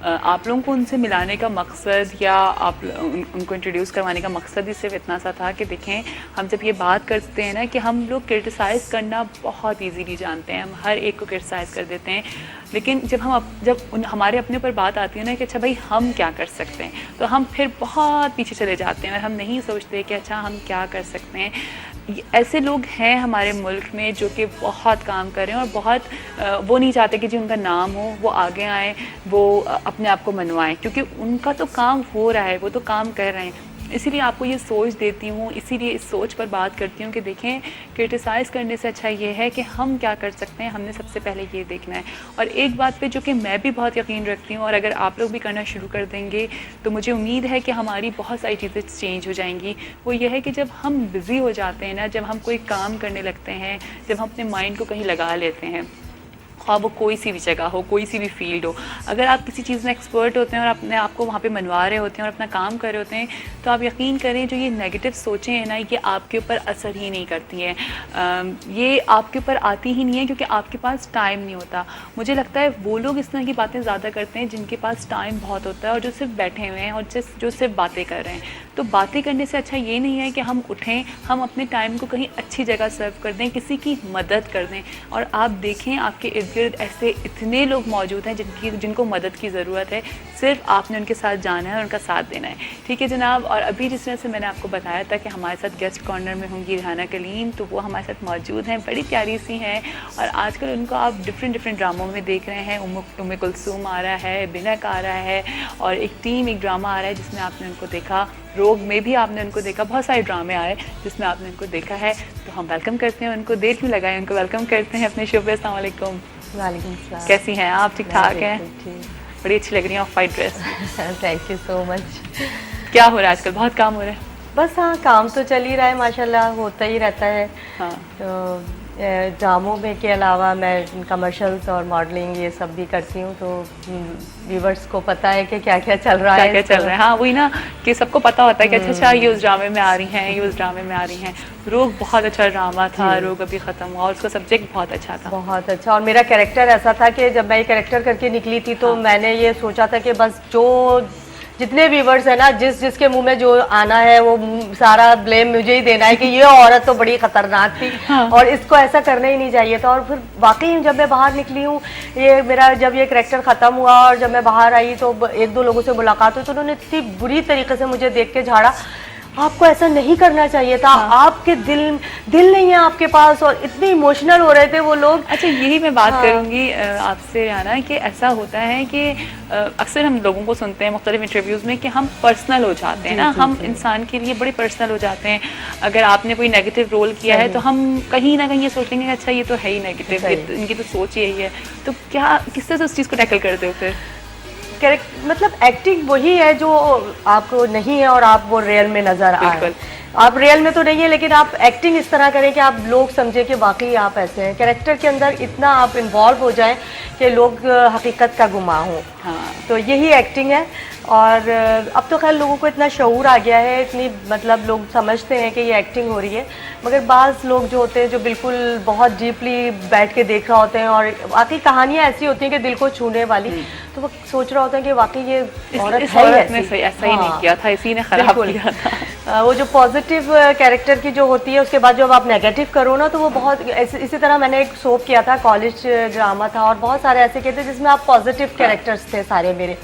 आप लोगों को उनसे मिलाने का मकसद या उनको इंट्रोड्यूस करवाने का मकसद ही सिर्फ इतना सा था कि देखें, हम जब ये बात करते हैं ना कि हम लोग क्रिटिसाइज़ करना बहुत ईजीली जानते हैं, हम हर एक को क्रिटिसाइज़ कर देते हैं, लेकिन जब हमारे अपने ऊपर बात आती है ना कि अच्छा भाई हम क्या कर सकते हैं, तो हम फिर बहुत पीछे चले जाते हैं और हम नहीं सोचते कि अच्छा हम क्या कर सकते हैं। ऐसे लोग हैं हमारे मुल्क में जो कि बहुत काम कर रहे हैं और बहुत वो नहीं चाहते कि जी उनका नाम हो, वो आगे आए, वो अपने आप को मनवाएं, क्योंकि उनका तो काम हो रहा है, वो तो काम कर रहे हैं। इसीलिए आपको ये सोच देती हूँ, इसीलिए इस सोच पर बात करती हूँ कि देखें, क्रिटिसाइज़ करने से अच्छा ये है कि हम क्या कर सकते हैं, हमने सबसे पहले ये देखना है। और एक बात पे जो कि मैं भी बहुत यकीन रखती हूँ और अगर आप लोग भी करना शुरू कर देंगे तो मुझे उम्मीद है कि हमारी बहुत सारी चीज़ें चेंज हो जाएंगी। वो ये है कि जब हम बिज़ी हो जाते हैं ना, जब हम कोई काम करने लगते हैं, जब हम अपने माइंड को कहीं लगा लेते हैं, ख़्वा वो कोई सी भी जगह हो, कोई सी भी फील्ड हो, अगर आप किसी चीज़ में एक्सपर्ट होते हैं और अपने आप को वहाँ पे मनवा रहे होते हैं और अपना काम कर रहे होते हैं, तो आप यकीन करें जो ये नेगेटिव सोचें हैं ना, ये आपके ऊपर असर ही नहीं करती हैं। ये आपके ऊपर आती ही नहीं है क्योंकि आपके पास टाइम नहीं होता। मुझे लगता है वो लोग इस तरह की बातें ज़्यादा करते हैं जिनके पास टाइम बहुत होता है और जो सिर्फ बैठे हुए हैं और जो सिर्फ बातें कर रहे हैं। तो बातें करने से अच्छा ये नहीं है कि हम उठें, हम अपने टाइम को कहीं अच्छी जगह सर्व कर दें, किसी की मदद कर दें। और आप देखें आपके इर्द गिर्द ऐसे इतने लोग मौजूद हैं जिनको मदद की ज़रूरत है, सिर्फ आपने उनके साथ जाना है और उनका साथ देना है। ठीक है जनाब। और अभी जिस तरह से मैंने आपको बताया था कि हमारे साथ गेस्ट कॉर्नर में होंगी रिहाना कलीम, तो वो हमारे साथ मौजूद हैं, बड़ी प्यारी सी हैं और आजकल उनको आप डिफरेंट ड्रामों में देख रहे हैं। उम्मे कुलसूम आ रहा है, बिनक आ रहा है और एक ड्रामा आ रहा है जिसमें आपने उनको देखा, रोग में भी आपने उनको देखा, बहुत सारे ड्रामे आए जिसमें आपने उनको देखा है। तो हम वेलकम करते हैं उनको, देर क्यों लगाएं, उनको वेलकम करते हैं अपने शो पे। अस्सलाम वालेकुम। वालेकुम सलाम। कैसी हैं आप? ठीक ठाक हैं? बड़ी अच्छी लग रही हैं of white dress. Thank you so much. क्या हो रहा है आजकल? बहुत काम हो रहा है? बस हाँ, काम तो चल ही रहा है माशाल्लाह, होता ही रहता है। हाँ। तो ड्रामों में के अलावा मैं कमर्शियल्स और मॉडलिंग ये सब भी करती हूँ, तो व्यूवर्स को पता है कि क्या क्या चल रहा है। क्या चल रहा है, हाँ वही ना कि सबको पता होता है कि अच्छा ये उस ड्रामे में आ रही हैं, ये उस ड्रामे में आ रही हैं। रोग बहुत अच्छा ड्रामा था, रोग अभी ख़त्म हुआ और उसका सब्जेक्ट बहुत अच्छा था। बहुत अच्छा। और मेरा कैरेक्टर ऐसा था कि जब मैं ये कैरेक्टर करके निकली थी तो मैंने ये सोचा था कि बस जो जितने व्यूवर्स है ना, जिसके मुंह में जो आना है वो सारा ब्लेम मुझे ही देना है कि ये औरत तो बड़ी खतरनाक थी और इसको ऐसा करना ही नहीं चाहिए था। और फिर वाकई जब मैं बाहर निकली हूँ, ये मेरा जब ये कैरेक्टर ख़त्म हुआ और जब मैं बाहर आई तो एक दो लोगों से मुलाकात हुई तो उन्होंने इतनी बुरी तरीके से मुझे देख के झाड़ा, आपको ऐसा नहीं करना चाहिए था। आपके दिल नहीं है आपके पास, और इतने इमोशनल हो रहे थे वो लोग। अच्छा, यही मैं बात करूँगी आपसे आना कि ऐसा होता है कि अक्सर हम लोगों को सुनते हैं मुख्तलिफ इंटरव्यूज़ में कि हम पर्सनल हो जाते हैं ना, हम इंसान के लिए बड़े पर्सनल हो जाते हैं। अगर आपने कोई नेगेटिव रोल किया है तो हम कहीं ना कहीं ये सोचेंगे अच्छा ये तो है ही नेगेटिव, इनकी तो सोच यही है। तो क्या किस तरह से उस चीज़ को टैकल करते हो फिर? मतलब एक्टिंग वही है जो आपको नहीं है और आप वो रियल में नजर आए। आप रियल में तो नहीं है लेकिन आप एक्टिंग इस तरह करें कि आप लोग समझे कि वाकई आप ऐसे हैं, कैरेक्टर के अंदर इतना आप इन्वॉल्व हो जाएं कि लोग हकीकत का गुमा हो। तो यही एक्टिंग है। और अब तो खैर लोगों को इतना शऊर आ गया है, इतनी मतलब लोग समझते हैं कि ये एक्टिंग हो रही है, मगर बाज़ लोग जो होते हैं जो बिल्कुल बहुत डीपली बैठ के देख रहे होते हैं और वाकई कहानियाँ ऐसी होती हैं कि दिल को छूने वाली, तो वो सोच रहे होते हैं कि वाकई ये औरत ने ऐसा ही नहीं किया था, इसी ने खराब किया था। वो जो पॉजिटिव कैरेक्टर की जो होती है उसके बाद जब आप नेगेटिव करो ना तो वो बहुत इसी तरह मैंने एक सोप किया था, कॉलेज ड्रामा था और बहुत सारे ऐसे किए थे जिसमें आप पॉजिटिव कैरेक्टर्स थे सारे मेरे।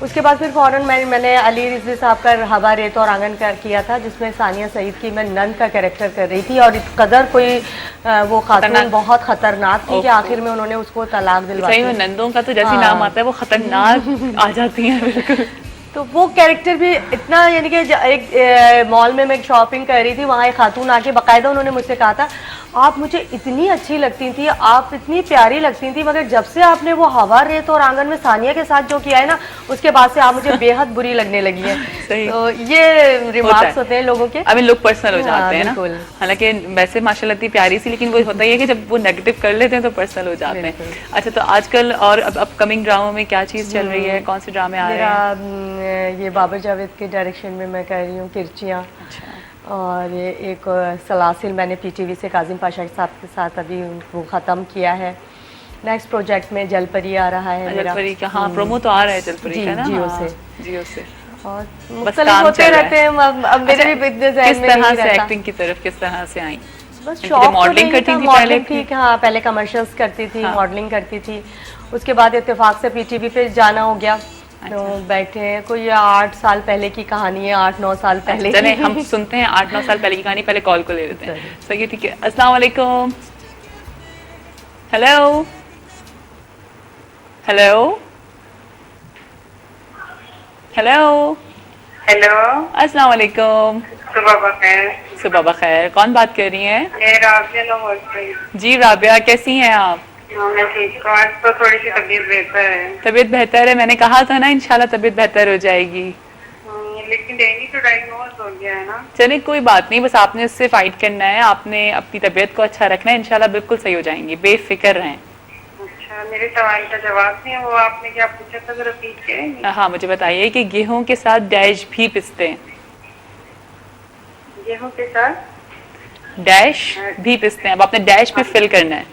उसके बाद फिर फौरन मैंने अली रिजवी साहब का हवा रेत और आंगन का किया था जिसमें सानिया सईद की मैं नन का कैरेक्टर कर रही थी और इस कदर कोई वो खातून बहुत खतरनाक थी कि आखिर में उन्होंने उसको तलाक दिलवा दी। नंदों का तो जैसे नाम आता है वो खतरनाक आ जाती है बिल्कुल। तो वो कैरेक्टर भी इतना, यानी कि एक मॉल में मैं शॉपिंग कर रही थी, वहाँ एक खातून आके बाकायदा उन्होंने मुझसे कहा था आप मुझे इतनी अच्छी लगती थी, आप इतनी प्यारी लगती थी, मगर जब से आपने वो हवा रेत और आंगन में सानिया के साथ जो किया है ना उसके बाद से आप मुझे बेहद बुरी लगने लगी है। तो ये रिमार्क्स होते हैं लोगों के, अभी लोग पर्सनल हो जाते हैं ना। हालांकि वैसे माशाल्लाह इतनी प्यारी सी, लेकिन वो होता ही है कि जब वो नेगेटिव कर लेते हैं तो पर्सनल हो जाते हैं। अच्छा, तो आजकल और अपकमिंग ड्रामा में क्या चीज़ चल रही है, कौन से ड्रामे आ रहे हैं? ये बाबर जावेद के डायरेक्शन में मैं कर रही हूँ किरचियाँ, और ये एक सलासिल मैंने पीटीवी से काजिम पाशा साहब के साथ अभी वो ख़त्म किया है। नेक्स्ट प्रोजेक्ट में जलपरी आ रहा है मेरा। जलपरी का, हाँ प्रोमो तो आ रहा है जलपरी जी, का ना, जियो हाँ, से। जियो से। और बस मुख्तलिफ काम होते चल रहा रहते हैं। अब मेरे भी बिजनेस किस में तरह नहीं से रहता। एक्टिंग की तरफ किस तरह से आई? बस क्योंकि शौक तो मॉडलिंग नहीं करती था, थी पहले मॉडलिंग भी? थी कि हाँ, पहले कमर्शियल्स करती थी, हाँ। मॉडलिंग करती थी। उसके बाद इत्तेफाक से पीटीवी पे जाना हो गया, तो अच्छा। बैठे हैं। कोई 8 साल पहले की कहानी है, 8-9 साल पहले चले की। हम सुनते हैं 8-9 साल पहले की कहानी, पहले कॉल को ले लेते हैं। चलिए। सही है, ठीक है। अस्सलाम वालेकुम। हेलो हेलो हेलो हेलो, अस्सलाम वालेकुम। सुबह बखैर। सुबह बखैर। कौन बात कर रही हैं? मैं राबिया लाहौर से। जी राबिया, कैसी हैं आप? हाँ, मैं ठीक हूँ। आज तो थोड़ी सी तबीयत बेहतर है। तबीयत बेहतर है? मैंने कहा था ना इंशाल्लाह तबीयत बेहतर हो जाएगी। लेकिन डेंगू तो डायग्नोज हो गया है ना। चलिए कोई बात नहीं, बस आपने उससे फाइट करना है, आपने अपनी तबीयत को अच्छा रखना है, इंशाल्लाह बिल्कुल सही हो जाएंगी, बेफिक्र रहें। अच्छा, मेरे सवाल का जवाब नहीं है, वो आपने क्या पूछा था, जरा रिपीट करेंगे? हाँ मुझे बताइए कि गेहूं के साथ डैश भी पिसते हैं? गेहूँ के साथ डैश भी पिसते हैं। अब आपने डैश भी फिल करना है।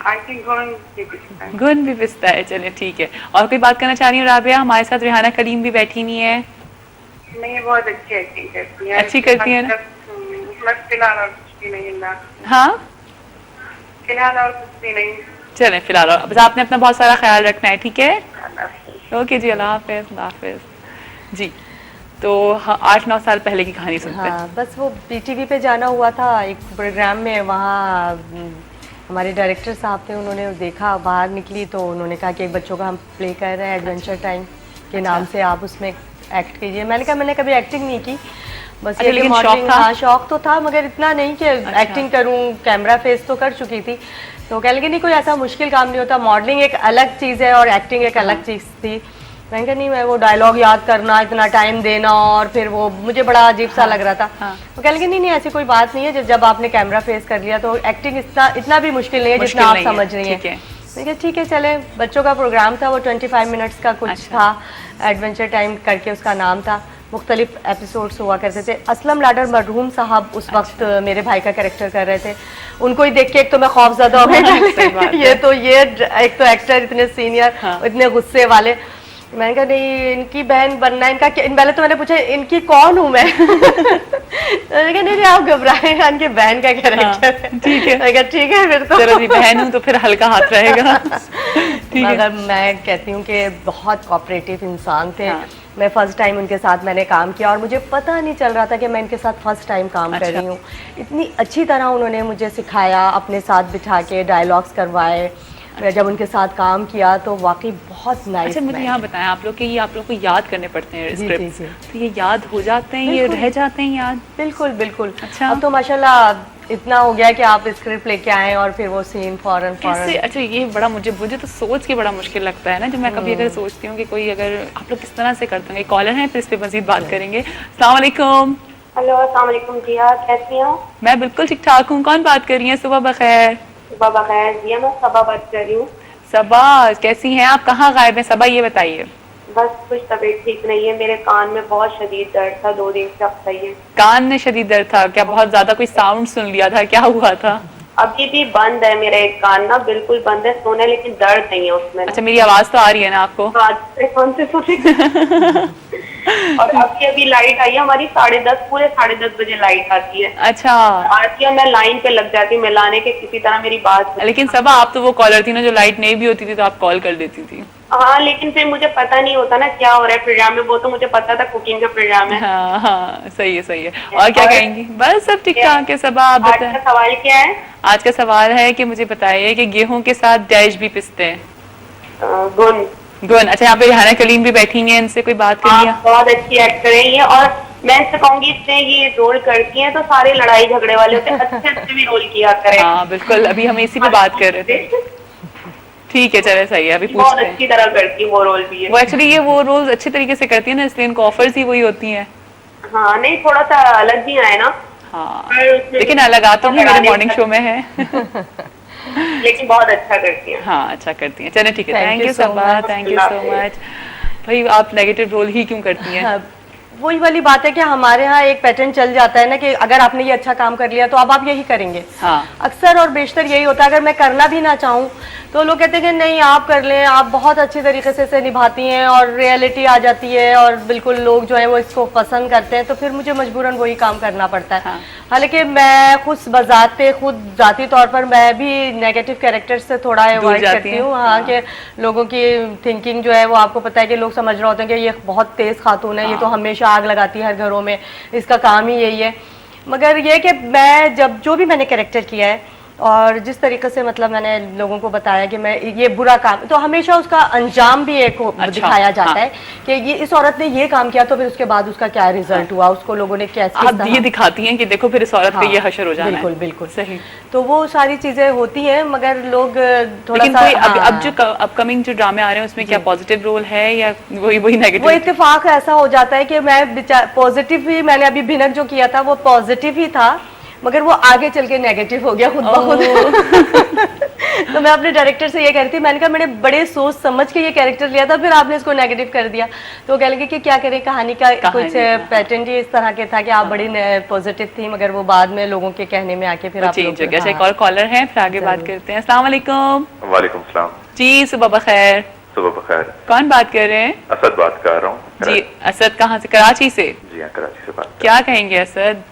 आई थिंक घुन। गुन भी पिसता है। चलिए ठीक है। और कोई बात करना चाह रही हूँ राबिया? हमारे साथ रिहाना कलीम भी बैठी नहीं है। नहीं, बहुत अच्छी एक्टिंग करती है। अच्छी करती है ना? बस फिलहाल और कुछ भी नहीं ना। हाँ फिलहाल और कुछ भी नहीं। चलें फिलहाल, और बस आपने अपना बहुत सारा ख्याल रखना है, ठीक है? अल्लाह हाफिज़। ओके जी, अल्लाह हाफिज़। अल्लाह हाफिज़ जी। तो 8-9 साल पहले की कहानी सुनते हैं। हाँ, बस वो पीटीवी पे जाना हुआ था एक प्रोग्राम में। वहाँ हमारे डायरेक्टर साहब थे, उन्होंने देखा, बाहर निकली तो उन्होंने कहा कि एक बच्चों का हम प्ले कर रहे हैं एडवेंचर टाइम के नाम से, आप उसमें एक्ट कीजिए। मैंने कहा मैंने कभी एक्टिंग नहीं की, बस अच्छा, ये लेकिन मॉडलिंग। शौक था? हाँ शौक तो था, मगर इतना नहीं कि अच्छा। एक्टिंग करूँ। कैमरा फेस तो कर चुकी थी, तो कह लगे नहीं कोई ऐसा मुश्किल काम नहीं होता। मॉडलिंग एक अलग चीज़ है और एक्टिंग एक अलग चीज़ थी। मैंने कहा नहीं, मैं वो डायलॉग याद करना, इतना टाइम देना, और फिर वो मुझे बड़ा अजीब सा लग रहा था। हाँ। तो कह लगे नहीं नहीं, ऐसी कोई बात नहीं है, जब आपने कैमरा फेस कर लिया तो एक्टिंग इतना भी मुश्किल नहीं है जितना आप समझ रही हैं। ठीक है, ठीक है, चले। बच्चों का प्रोग्राम था, वो 25 मिनट्स का कुछ अच्छा। था, एडवेंचर टाइम करके उसका नाम था। मुख्तलिफ एपिसोड्स हुआ करते थे। असलम लाडर मरहूम साहब उस वक्त मेरे भाई का कैरेक्टर कर रहे थे। उनको ही देख के एक तो मैं खौफजदा हो गई। ये एक तो एक्टर इतने सीनियर, हाँ। इतने गुस्से वाले। मैंने कहा नहीं, इनकी बहन बनना है, इनका पहले तो मैंने पूछा इनकी कौन हूँ मैं। मैंने कहा नहीं आप घबराए, इनकी बहन का कैरेक्टर है। ठीक है। मैंने कहा ठीक है, फिर तो चलो जी, बहन हूँ तो फिर हल्का हाथ रहेगा। ठीक है। मगर मैं कहती हूँ कि बहुत कोऑपरेटिव इंसान थे। हाँ। मैं फर्स्ट टाइम उनके साथ मैंने काम किया और मुझे पता नहीं चल रहा था कि मैं इनके साथ फर्स्ट टाइम काम कर अच्छा। रही हूँ। इतनी अच्छी तरह उन्होंने मुझे सिखाया, अपने साथ बिठा के डायलॉग्स करवाए। मैं जब उनके साथ काम किया तो वाकई बहुत नाइस। अच्छा मुझे यहाँ बताएं, आप लोग के ये आप लोग को याद करने पड़ते हैं जी, स्क्रिप्ट्स, जी। तो ये याद हो जाते हैं, ये बिल्कुल। रह जाते हैं याद? बिल्कुल बिल्कुल। अच्छा। अब तो माशाल्लाह इतना हो गया कि आप स्क्रिप्ट लेके आए और फिर वो सीन फौरन कैसे? अच्छा ये बड़ा मुझे तो सोच के बड़ा मुश्किल लगता है ना, जब मैं कभी अगर सोचती हूँ कि कोई, अगर आप लोग किस तरह से करते होंगे। कॉलर हैं, फिर इस पे मजीद बात करेंगे। अस्सलाम वालेकुम। हेलो, अस्सलाम वालेकुम जिया, कैसी हो? मैं बिल्कुल ठीक ठाक हूँ। कौन बात कर रही हैं? सुबह बखैर। सुबह बखैर जिया, मैं सबा बात कर रही हूँ। सबा कैसी हैं आप? कहाँ गायब हैं सबा, ये बताइए। बस कुछ तबीयत ठीक नहीं है, मेरे कान में बहुत शदीद दर्द था, 2 दिन से। अब सही है। कान में शदीद दर्द था क्या? बहुत ज्यादा कोई साउंड सुन लिया था, क्या हुआ था? अभी भी बंद है मेरा एक कान ना, बिल्कुल बंद है, सोने, लेकिन दर्द नहीं है उसमें। अच्छा मेरी आवाज तो आ रही है ना आपको? आज से कौन से सोने? और अभी लाइट आई है हमारी 10:30, पूरे 10:30 बजे लाइट आती है। अच्छा आती है, मैं लाइन पे लग जाती हूँ मिलाने के, किसी तरह मेरी बात। लेकिन सबा आप तो वो कॉलर थी ना जो लाइट नहीं भी होती थी तो आप कॉल कर देती थी। हाँ, लेकिन फिर मुझे पता नहीं होता ना क्या हो रहा है प्रोग्राम में, वो तो मुझे पता था कुकिंग का प्रोग्राम है। हाँ हाँ सही है सही है। और क्या कहेंगी? बस सब ठीक ठाक है सबा, आप आज बताएं। का सवाल क्या है? आज का सवाल है कि मुझे बताइए कि गेहूं के साथ डैश भी पिसते हैं? गुन। गुन। अच्छा यहाँ पे रिहाना कलीम भी बैठी हैं, इनसे कोई बात करिए। हाँ, बहुत अच्छी एक्टर है ये, और मैं इससे कहूंगी इसने ये रोल करती हैं तो सारे लड़ाई झगड़े वाले होते हैं, अच्छे अच्छे भी रोल किया करें। हाँ बिल्कुल, अभी हम इसी पे बात कर रहे थे। ठीक है चले, सही है, अभी बहुत पूछते हैं। अच्छी तरह करती है वो रोल भी है। वो एक्चुअली ये वो रोल अच्छे तरीके से करती है ना, इसलिए इनको ऑफर्स ही वही होती हैं। हाँ, नहीं थोड़ा सा अलग भी है ना। हाँ पर उसमें लेकिन अलग आती नहीं, मेरे मॉर्निंग शो में है। लेकिन बहुत अच्छा करती है। हाँ अच्छा करती हैं। चलिए ठीक है, Thank thank you you so Saba, much. Thank you so much. भाई आप नेगेटिव रोल ही क्यों करती हैं? हाँ, वही वाली बात है कि हमारे यहाँ एक पैटर्न चल जाता है ना कि अगर आपने ये अच्छा काम कर लिया तो अब आप यही करेंगे। हाँ। अक्सर और बेशतर यही होता है, अगर मैं करना भी ना चाहूँ तो लोग कहते हैं कि नहीं आप कर लें, आप बहुत अच्छी तरीके से इसे निभाती हैं और रियलिटी आ जाती है और बिल्कुल लोग जो है वो इसको पसंद करते हैं, तो फिर मुझे मजबूरन वही काम करना पड़ता है। हाँ। हालांकि मैं खुद जाती तौर पर मैं भी नेगेटिव कैरेक्टर से थोड़ा अवॉइड करती हूँ। हाँ, कि लोगों की थिंकिंग जो है वो आपको पता है कि लोग समझ रहे होते हैं कि ये बहुत तेज खातून है, ये तो हमेशा आग लगाती है हर घरों में, इसका काम ही यही है। मगर ये कि मैं जब जो भी मैंने कैरेक्टर किया है और जिस तरीके से मतलब मैंने लोगों को बताया कि मैं ये बुरा काम, तो हमेशा उसका अंजाम भी एक दिखाया जाता है कि ये इस औरत ने ये काम किया तो फिर उसके बाद उसका क्या रिजल्ट हुआ, उसको लोगों ने कैसे आप ये दिखाती हैं कि देखो फिर इस औरत पे ये हशर हो जाना बिल्कुल है। बिल्कुल सही। तो वो सारी चीजें होती हैं, मगर लोग थोड़ा लेकिन सा कोई अब जो अपकमिंग जो ड्रामे आ रहे हैं उसमें क्या पॉजिटिव रोल है या वही नेगेटिव? वो इत्तेफाक ऐसा हो जाता है कि मैं पॉजिटिव ही, मैंने अभी भिनक जो किया था वो पॉजिटिव ही था, मगर वो आगे चल के नेगेटिव हो गया खुद ब खुद। तो मैं अपने डायरेक्टर से ये कह रही थी, मैंने कहा मैंने बड़े सोच समझ के ये कैरेक्टर लिया था, फिर आपने इसको नेगेटिव कर दिया। तो वो कह लगे कि क्या करें, कहानी का कुछ पैटर्न ही इस तरह के था कि आप बड़ी पॉजिटिव थी, मगर वो बाद में लोगों के कहने में आके फिर आप चेंज हो गया। एक और कॉलर है, फिर आगे बात करते हैं। अस्सलाम वालेकुम। वालेकुम सलाम जी, सुबह बखैर। सुबह बखैर। कौन बात कर रहे हैं? असद बात कर रहा हूँ जी। असद कहाँ से? कराची से? जी हाँ, कराची से बात। क्या कहेंगे असद?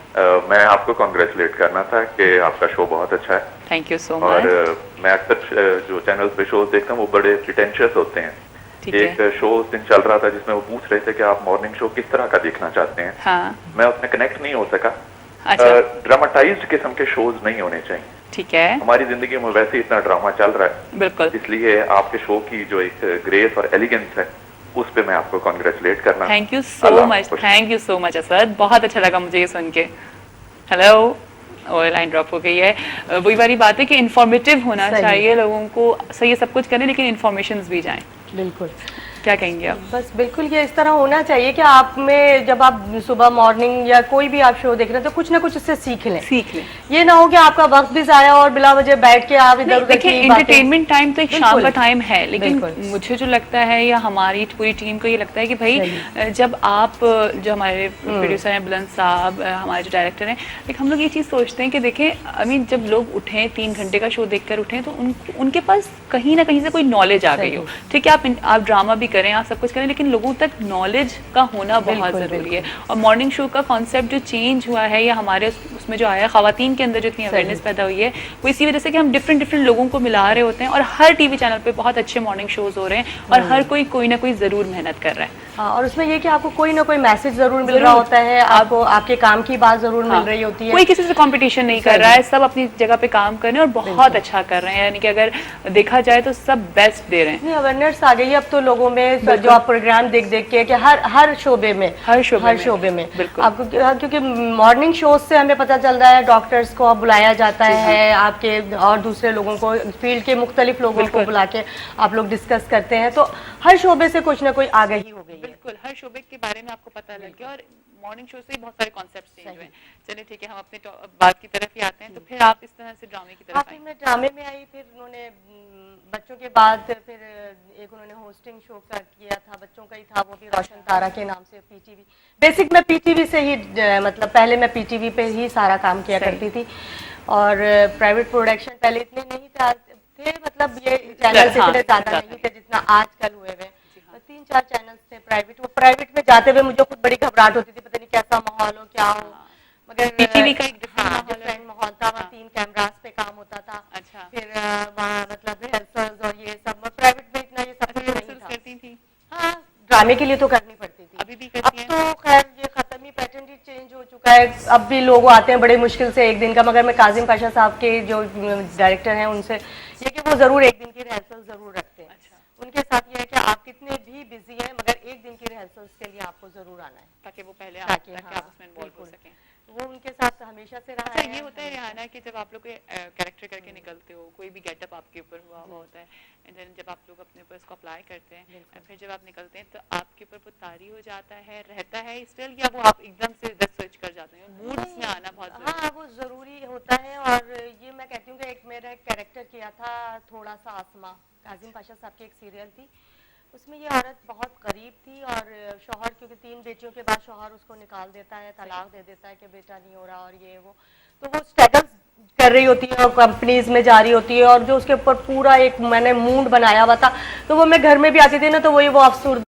मैं आपको कांग्रेचुलेट करना था कि आपका शो बहुत अच्छा है। Thank you so much. और मैं अक्सर जो चैनल पे शोज देखता हूँ वो बड़े प्रिटेंशियस होते हैं। एक शो उस दिन चल रहा था जिसमें वो पूछ रहे थे कि आप मॉर्निंग शो किस तरह का देखना चाहते हैं। हाँ। मैं उसमें कनेक्ट नहीं हो सका। अच्छा। ड्रामाटाइज्ड किस्म के शोज नहीं होने चाहिए। ठीक है। हमारी जिंदगी में वैसे इतना ड्रामा चल रहा है, बिल्कुल, इसलिए आपके शो की जो एक ग्रेस और एलिगेंस है उस पे मैं आपको कांग्रेचुलेट करना। Thank you so much, thank you so much Asad, बहुत अच्छा लगा मुझे ये सुन के। हेलो, और लाइन ड्रॉप हो गई है। वही वाली बात है कि इंफॉर्मेटिव होना चाहिए, लोगों को सही सब कुछ करें लेकिन इंफॉर्मेशन भी जाएं। बिल्कुल। क्या कहेंगे आप? बस बिल्कुल ये इस तरह होना चाहिए कि आप में जब आप सुबह मॉर्निंग या कोई भी आप शो देख रहे हैं तो कुछ ना कुछ उससे सीख लें। ये ना हो कि आपका वक्त भी जाया और बिला वजह बैठ के आप इधर उधर की एंटरटेनमेंट टाइम तो एक शाम का टाइम है, लेकिन मुझे जो लगता है या हमारी पूरी टीम को ये लगता है कि भाई जब आप जो हमारे प्रोड्यूसर हैं बुलंद साहब, हमारे जो डायरेक्टर हैं, लेकिन हम लोग ये चीज़ सोचते हैं कि देखें आई मीन जब लोग उठें 3 घंटे का शो देखकर उठें तो उनके पास कहीं ना कहीं से कोई नॉलेज आ गई हो। ठीक है, आप ड्रामा भी करें, आप सब कुछ करें, लेकिन लोगों तक नॉलेज का होना बहुत ज़रूरी है। और मॉर्निंग शो का कॉन्सेप्ट जो चेंज हुआ है या हमारे उसमें जो आया ख़वातीन के अंदर जो इतनी अवेयरनेस पैदा हुई है वो इसी वजह से कि हम डिफरेंट लोगों को मिला रहे होते हैं और हर टीवी चैनल पे बहुत अच्छे मॉर्निंग शोज हो रहे हैं और हर कोई ना कोई ज़रूर मेहनत कर रहा है। हाँ, और उसमें ये कि आपको कोई ना कोई मैसेज जरूर मिल रहा होता है, आपको आपके काम की बात जरूर मिल रही होती है। कोई किसी से कंपटीशन नहीं कर रहा है, सब अपनी जगह पे काम कर रहे हैं और बहुत अच्छा कर रहे हैं, यानी कि अगर देखा जाए तो सब बेस्ट दे रहे हैं। अवेयरनेस आ गई है अब तो लोगों में, जो आप प्रोग्राम देख के कि हर शोबे में आपको, क्योंकि मॉर्निंग शोज से हमें पता चल रहा है डॉक्टर्स को बुलाया जाता है, आपके और दूसरे लोगों को, फील्ड के मुख्तलिफ लोगों को बुला के आप लोग डिस्कस करते हैं, तो हर शोबे से कुछ ना कोई आगाही हो गई। बिल्कुल, हर शोबे के बारे में आपको पता लग गया और मॉर्निंग शो से ही बहुत सारे कॉन्सेप्ट्स चेंज हुए। चलिए ठीक है, हम अपने बात की तरफ ही आते हैं। तो फिर आप इस तरह से ड्रामे की तरफ आई? मैं ड्रामे में आई, फिर उन्होंने बच्चों के बाद फिर एक उन्होंने होस्टिंग शो का किया था, बच्चों का ही था, वो भी रोशन तारा के नाम से, पीटीवी। बेसिक मैं पीटीवी से ही मतलब पहले मैं पीटीवी पे ही सारा काम किया करती थी और प्राइवेट प्रोडक्शन पहले इतने नहीं थे, मतलब ये चैनल से इतने ज्यादा नहीं थे जितना आजकल हुए हुए। 3-4 चैनल्स थे प्राइवेट, वो प्राइवेट में जाते हुए मुझे खुद बड़ी घबराहट होती थी, पता नहीं कैसा माहौल हो क्या हो, मगर पीटीवी का एक डिफरेंट माहौल था, वहाँ 3 कैमरास पे काम होता था। अच्छा। फिर वहाँ मतलब रिहर्सल्स और ये सब, प्राइवेट में इतना ये सब करती थी। हाँ, ड्रामे के लिए तो करनी पड़ती थी, अभी भी करती हैं? अब तो खैर ये खत्म ही, पैटर्न ही चेंज हो चुका है। अब भी लोग आते हैं बड़े मुश्किल से एक दिन का, मगर मैं काजिम पाशा साहब के जो डायरेक्टर हैं उनसे ये कि वो जरूर एक दिन की रिहर्सल जरूर रखते हैं। उनके साथ ये है कि आप कितने भी बिजी हैं मगर एक दिन की रिहर्सल्स के लिए आपको जरूर आना है, ताकि वो पहले ताकि आप उसमें इन्वॉल्व हो सकें। वो उनके साथ हमेशा से रहा है। ये होता है रिहाना कि जब आप लोग कैरेक्टर करके निकलते हो, कोई भी गेटअप आपके ऊपर हुआ होता है, एंड देन जब आप लोग अपने ऊपर इसको अप्लाई करते हैं, फिर जब आप निकलते हैं तो आपके ऊपर वो तारी हो जाता है, रहता है स्टिल, या वो आप एकदम से स्विच कर जाते हैं? मूड्स में आना बहुत जरूरी है। हाँ, वो जरूरी होता है। और ये मैं कहती हूँ कि एक मेरा एक कैरेक्टर किया था थोड़ा सा आसमा, काजिम पाशा साहब की एक सीरियल थी, उसमें ये औरत बहुत गरीब थी और शौहर, क्योंकि 3 बेटियों के बाद शौहर उसको निकाल देता है, तलाक दे देता है कि बेटा नहीं हो रहा और ये वो, तो वो स्ट्रगल कर रही होती है और कंपनीज में जा रही होती है और जो उसके ऊपर पूरा एक मैंने मूड बनाया हुआ था, तो वो मैं घर में भी आती थी ना तो वही वो अफसुर